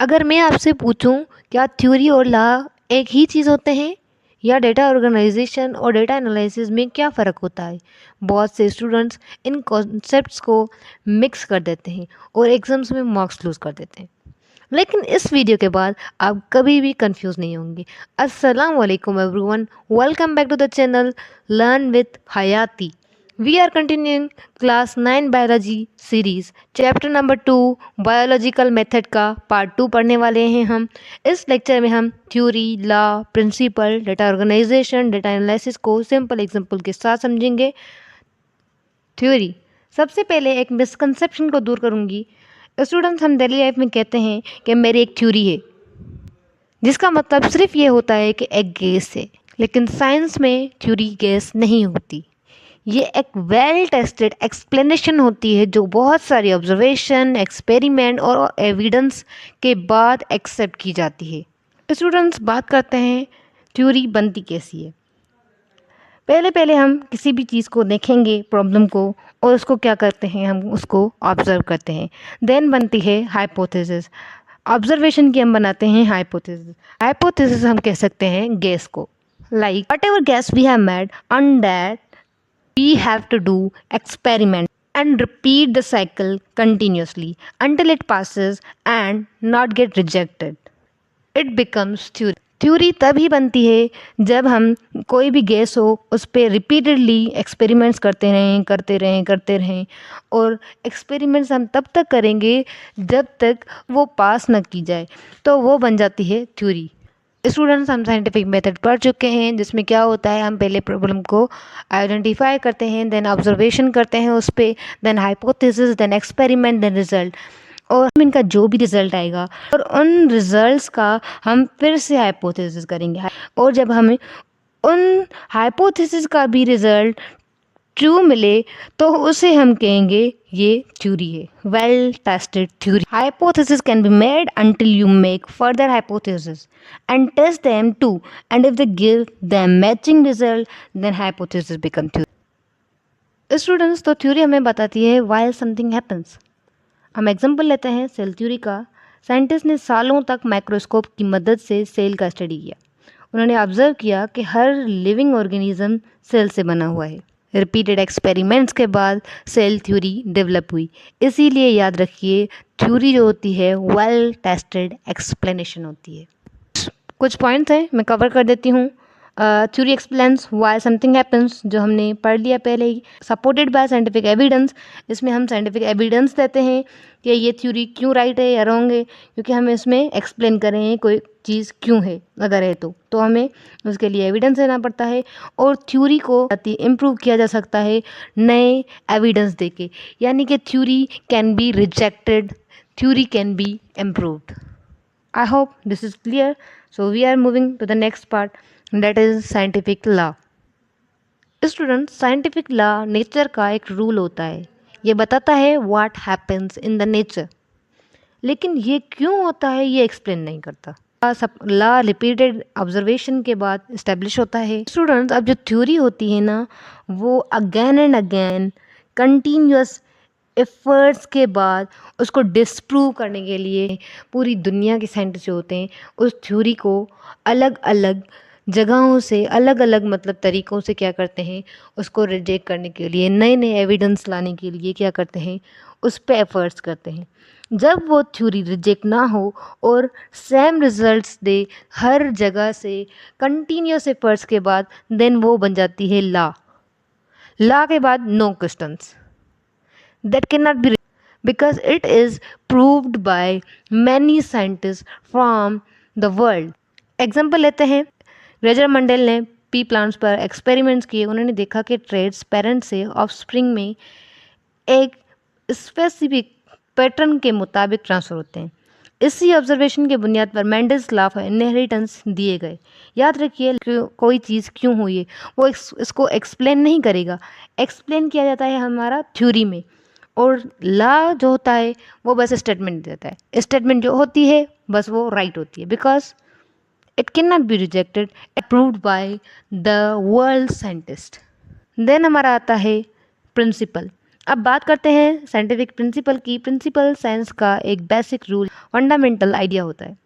अगर मैं आपसे पूछूं क्या थ्योरी और लॉ एक ही चीज़ होते हैं या डेटा ऑर्गेनाइजेशन और डेटा एनालिसिस में क्या फ़र्क होता है। बहुत से स्टूडेंट्स इन कॉन्सेप्ट्स को मिक्स कर देते हैं और एग्जाम्स में मार्क्स लूज़ कर देते हैं। लेकिन इस वीडियो के बाद आप कभी भी कंफ्यूज नहीं होंगे। अस्सलाम वालेकुम everyone, welcome back to the channel learn with Hayati. We are continuing class 9 biology series chapter number 2 biological method का पार्ट 2 पढ़ने वाले हैं हम। इस लेक्चर में हम theory, law, principle, data organisation, data analysis को सिंपल एग्जांपल के साथ समझेंगे। थ्योरी, सबसे पहले एक मिसकंसेप्शन को दूर करूंगी। स्टूडेंट्स, हम डेली लाइफ में कहते हैं कि मेरी एक थ्योरी है, जिसका मतलब सिर्फ ये होता है कि एक गैस है। लेकिन साइंस में थ्योरी गैस नहीं होती। ये एक वेल टेस्टेड एक्सप्लेनेशन होती है जो बहुत सारी ऑब्जर्वेशन, एक्सपेरिमेंट और एविडेंस के बाद एक्सेप्ट की जाती है। स्टूडेंट्स, बात करते हैं थ्योरी बनती कैसी है। पहले पहले हम किसी भी चीज़ को देखेंगे, प्रॉब्लम को, और उसको क्या करते हैं, हम उसको ऑब्जर्व करते हैं। देन बनती है हाइपोथेसिस। ऑब्जर्वेशन की हम बनाते हैं हाइपोथेसिस। हाइपोथेसिस हम कह सकते हैं गैस को। Like whatever guess we have made on that we have to do experiment and repeat the cycle continuously until it passes and not get rejected. It becomes theory. Theory तभी बनती है जब हम कोई भी gas हो उस पर रिपीटेडली एक्सपेरिमेंट्स करते रहें और एक्सपेरिमेंट्स हम तब तक करेंगे जब तक वो पास न की जाए, तो वो बन जाती है थ्योरी। स्टूडेंट्स, हम साइंटिफिक मेथड पढ़ चुके हैं जिसमें क्या होता है, हम पहले प्रॉब्लम को आइडेंटिफाई करते हैं, देन ऑब्जर्वेशन करते हैं उस पर, then hypothesis, then experiment, then result, और हम इनका जो भी रिजल्ट आएगा और उन रिजल्ट्स का हम फिर से हाइपोथेसिस करेंगे। और जब हमें उन हाइपोथेसिस का भी रिजल्ट ट्रू मिले तो उसे हम कहेंगे ये थ्योरी है, well tested theory. Hypothesis can be made until you make further hypothesis and test them too, and if they give them matching result then hypothesis become theory. Students, तो theory हमें बताती है व्हाई समथिंग हैपन्स। हम example लेते हैं cell theory का। Scientist ने सालों तक माइक्रोस्कोप की मदद से सेल का स्टडी किया। उन्होंने ऑब्जर्व किया कि हर लिविंग ऑर्गेनिज्म सेल से बना हुआ है। रिपीटेड एक्सपेरिमेंट्स के बाद सेल थ्योरी डेवलप हुई। इसीलिए याद रखिए, थ्योरी जो होती है वेल टेस्टेड एक्सप्लेनेशन होती है। कुछ पॉइंट्स हैं, मैं कवर कर देती हूँ। Theory explains why something happens, जो हमने पढ़ लिया पहले ही। सपोर्टेड बाय साइंटिफिक एविडेंस, इसमें हम साइंटिफिक एविडेंस देते हैं कि ये थ्योरी क्यों राइट है या रॉन्ग है, क्योंकि हमें इसमें एक्सप्लेन कर रहे हैं कोई चीज़ क्यों है, अगर है तो हमें उसके लिए एविडेंस देना पड़ता है। और थ्योरी को इम्प्रूव किया जा सकता है नए एविडेंस देके, यानी कि theory can be rejected, theory can be improved. I hope this is clear. So we are moving to the next part, that is scientific law. Students, scientific law nature का एक रूल होता है। ये बताता है what happens in the nature, लेकिन ये क्यों होता है ये एक्सप्लेन नहीं करता। सब लॉ रिपीटेड ऑब्जर्वेशन के बाद इस्टेब्लिश होता है। स्टूडेंट्स, अब जो थ्योरी होती है ना, वो again and again continuous efforts के बाद उसको डिस्प्रूव करने के लिए पूरी दुनिया के साइंटिस्ट जो होते हैं उस थ्योरी को अलग अलग जगहों से, अलग अलग मतलब तरीक़ों से क्या करते हैं, उसको रिजेक्ट करने के लिए, नए नए एविडेंस लाने के लिए क्या करते हैं, उस पर एफर्ट्स करते हैं। जब वो थ्योरी रिजेक्ट ना हो और सेम रिजल्ट्स दे हर जगह से कंटिन्यूस एफर्ट्स के बाद, देन वो बन जाती है लॉ। लॉ के बाद no questions, that cannot be because it is proved by many scientists from the world. Example लेते हैं, ग्रेगर मंडेल ने पी प्लांट्स पर एक्सपेरिमेंट्स किए। उन्होंने देखा कि ट्रेड्स पेरेंट से ऑफस्प्रिंग में एक स्पेसिफिक पैटर्न के मुताबिक ट्रांसफ़र होते हैं। इसी ऑब्जर्वेशन के बुनियाद पर मेंडल्स लॉ ऑफ इनहेरिटेंस दिए गए। याद रखिए, कोई चीज़ क्यों हुई है वो इसको एक्सप्लेन नहीं करेगा, एक्सप्लेन किया जाता है हमारा थ्योरी में, और लॉ जो होता है वो बस स्टेटमेंट देता है। स्टेटमेंट जो होती है बस वो राइट होती है, because it can not be rejected, approved by the world scientist. Then हमारा आता है प्रिंसिपल। अब बात करते हैं साइंटिफिक प्रिंसिपल की। प्रिंसिपल साइंस का एक बेसिक रूल, फंडामेंटल आइडिया होता है।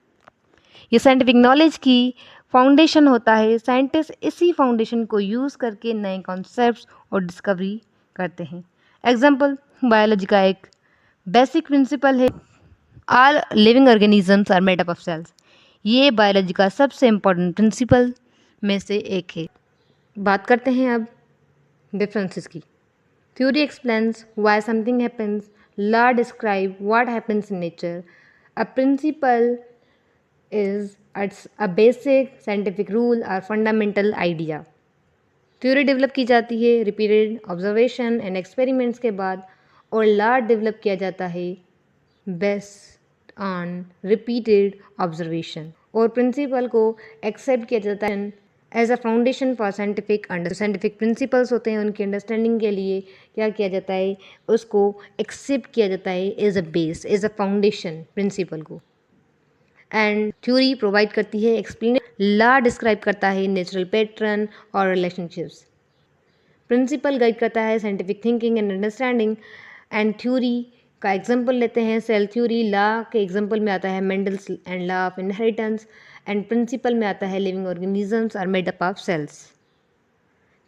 ये साइंटिफिक नॉलेज की फाउंडेशन होता है। साइंटिस्ट इसी फाउंडेशन को यूज़ करके नए कॉन्सेप्ट्स और डिस्कवरी करते हैं। एग्जाम्पल, बायोलॉजी का एक बेसिक प्रिंसिपल है, all living organisms are made up of cells. ये बायोलॉजी का सबसे इम्पोर्टेंट प्रिंसिपल में से एक है। बात करते हैं अब डिफरेंसेस की। Theory explains why something happens, law describe what happens in nature, a principle is it's a basic scientific rule or fundamental idea। थ्योरी डेवलप की जाती है रिपीटेड ऑब्जर्वेशन एंड एक्सपेरिमेंट्स के बाद, और लॉ डेवलप किया जाता है बेस्ड ऑन रिपीटेड ऑब्जर्वेशन, और प्रिंसिपल को एक्सेप्ट किया जाता है as a foundation for scientific scientific principles होते हैं, उनकी अंडरस्टैंडिंग के लिए क्या किया जाता है, उसको एक्सेप्ट किया जाता है as a base, as a foundation principle को। एंड थ्योरी प्रोवाइड करती है एक्सप्लेन, लॉ डिस्क्राइब करता है नेचुरल पैटर्न और रिलेशनशिप्स, प्रिंसिपल गाइड करता है scientific thinking and understanding. And theory का एग्जांपल लेते हैं सेल थ्योरी, लॉ के एग्जांपल में आता है Mendel's and law of inheritance, and principle में आता है living organisms are made up of cells.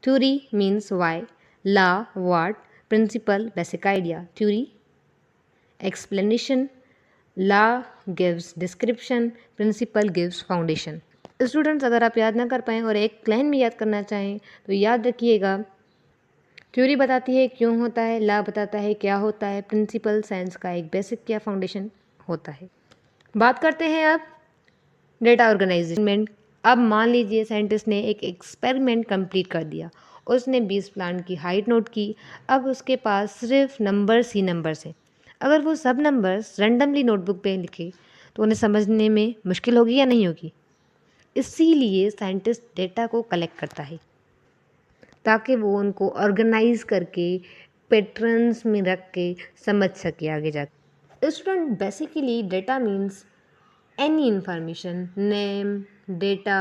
Theory means why, law what, principal basic idea, theory explanation, law gives description, principle gives foundation। स्टूडेंट्स, अगर आप याद ना कर पाएँ और एक लाइन में याद करना चाहें तो याद रखिएगा, थ्योरी बताती है क्यों होता है, लॉ बताता है क्या होता है, प्रिंसिपल साइंस का एक बेसिक क्या फाउंडेशन होता है। बात करते हैं अब डेटा ऑर्गेनाइजमेंट। अब मान लीजिए साइंटिस्ट ने एक एक्सपेरिमेंट कंप्लीट कर दिया, उसने 20 प्लांट की हाइट नोट की। अब उसके पास सिर्फ नंबर्स ही नंबर्स हैं। अगर वो सब नंबर्स रैंडमली नोटबुक पे लिखे तो उन्हें समझने में मुश्किल होगी या नहीं होगी। इसीलिए साइंटिस्ट डेटा को कलेक्ट करता है ताकि वो उनको ऑर्गेनाइज करके पैटर्न्स में रख के समझ सके आगे जाके। Student, basically data means any information, name, data,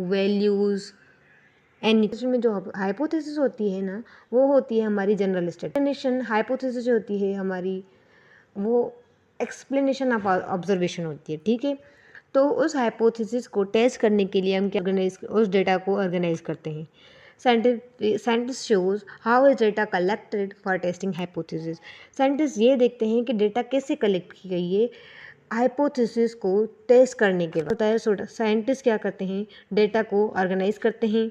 values, any में जो हाइपोथेसिस होती है ना, वो होती है हमारी जनरल एक्सप्लेनेशन। हाइपोथेसिस जो होती है हमारी, वो एक्सप्लेनेशन ऑफ ऑब्जर्वेशन होती है, ठीक है। तो उस हाइपोथेसिस को टेस्ट करने के लिए हम क्या उस डेटा को ऑर्गेनाइज करते हैं। Scientist shows how is data collected for testing hypothesis. Scientist ये देखते हैं कि डेटा कैसे कलेक्ट की गई है हाइपोथेसिस को टेस्ट करने के बाद। होता है साइंटिस्ट क्या करते हैं, डेटा को ऑर्गेनाइज करते हैं।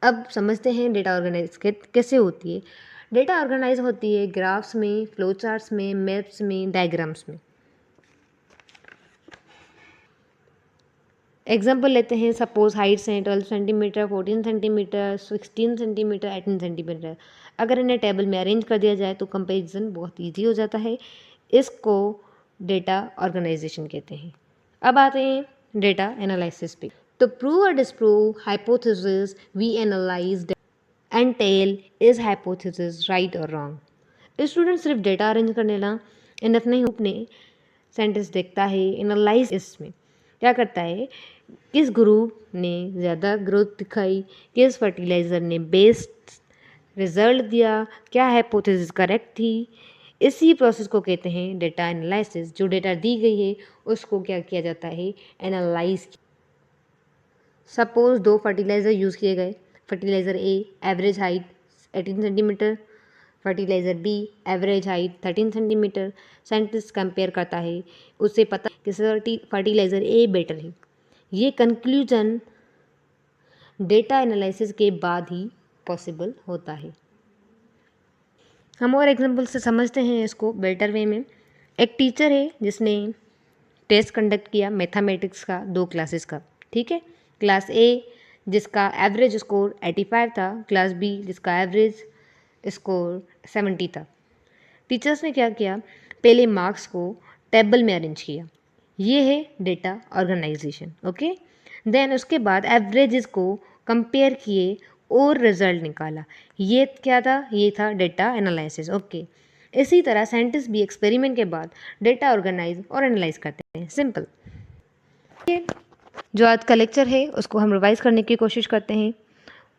अब समझते हैं डेटा ऑर्गेनाइज कैसे होती है। डेटा ऑर्गेनाइज होती है ग्राफ्स में, फ्लो चार्ट्स में, मैप्स में, डायग्राम्स में। एग्जाम्पल लेते हैं, सपोज हाइट्स हैं 12 सेंटीमीटर, 14 सेंटीमीटर, 16 सेंटीमीटर, 18 सेंटीमीटर। अगर इन्हें टेबल में अरेंज कर दिया जाए तो कंपेरिजन बहुत ईजी हो जाता है। इसको डेटा ऑर्गेनाइजेशन कहते हैं। अब आते हैं डेटा एनालिसिस पे। तो प्रूव और disprove hypothesis, we analyse and tell is hypothesis right और रॉन्ग। स्टूडेंट, सिर्फ डेटा अरेंज करने ना इनफ नहीं, अपने साइंटिस्ट देखता है एनालाइज, इसमें क्या करता है, किस ग्रुप ने ज़्यादा ग्रोथ दिखाई, किस फर्टिलाइज़र ने बेस्ट रिजल्ट दिया, क्या हाइपोथेसिस करेक्ट थी। इसी प्रोसेस को कहते हैं डेटा एनालिसिस। जो डेटा दी गई है उसको क्या किया जाता है, एनालाइज। सपोज 2 फर्टिलाइज़र यूज़ किए गए, fertiliser A average height 18 centimetre, fertiliser B average height 13 centimetre. Scientist compare करता है, उससे पता कि फर्टिलाइज़र ए बेटर है। ये कंक्लूजन डेटा एनालिसिस के बाद ही पॉसिबल होता है। हम और एग्जांपल से समझते हैं इसको बेटर वे में। एक टीचर है जिसने टेस्ट कंडक्ट किया मैथमेटिक्स का 2 क्लासेस का, ठीक है। क्लास ए जिसका एवरेज स्कोर 85 था, क्लास बी जिसका एवरेज स्कोर 70 था। टीचर्स ने क्या किया, पहले मार्क्स को टेबल में अरेंज किया, ये है डेटा ऑर्गेनाइजेशन, ओके। देन उसके बाद एवरेजेस को कंपेयर किए और रिजल्ट निकाला, ये क्या था, ये था डेटा एनालिसिस, ओके। इसी तरह साइंटिस्ट भी एक्सपेरिमेंट के बाद डेटा ऑर्गेनाइज और एनालाइज करते हैं, सिंपल। जो आज का लेक्चर है उसको हम रिवाइज करने की कोशिश करते हैं।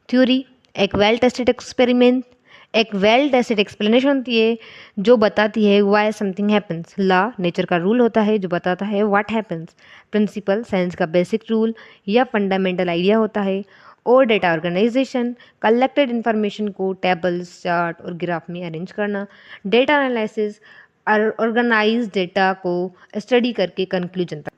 थ्योरी, एक वेल टेस्टेड एक्सपेरिमेंट एक वेल टेस्टेड एक्सप्लेनेशन होती है जो बताती है Y something happens. Law nature का रूल होता है जो बताता है व्हाट हैपन्स। प्रिंसिपल साइंस का बेसिक रूल या फंडामेंटल आइडिया होता है। और डेटा ऑर्गेनाइजेशन कलेक्टेड इन्फॉर्मेशन को टेबल्स, चार्ट और ग्राफ में अरेंज करना। डेटा एनालिसिस ऑर्गेनाइज डेटा को स्टडी करके कंक्लूजन तक।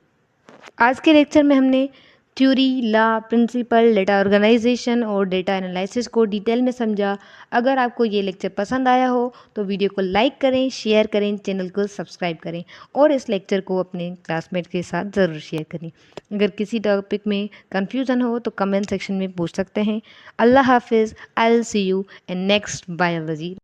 आज के लेक्चर में हमने theory, law, principle, data organisation और डेटा एनालिसिस को डिटेल में समझा। अगर आपको ये लेक्चर पसंद आया हो तो वीडियो को लाइक करें, शेयर करें, चैनल को सब्सक्राइब करें और इस लेक्चर को अपने क्लासमेट के साथ ज़रूर शेयर करें। अगर किसी टॉपिक में कन्फ्यूज़न हो तो कमेंट सेक्शन में पूछ सकते हैं। अल्लाह हाफिज़। I will see you in next biology.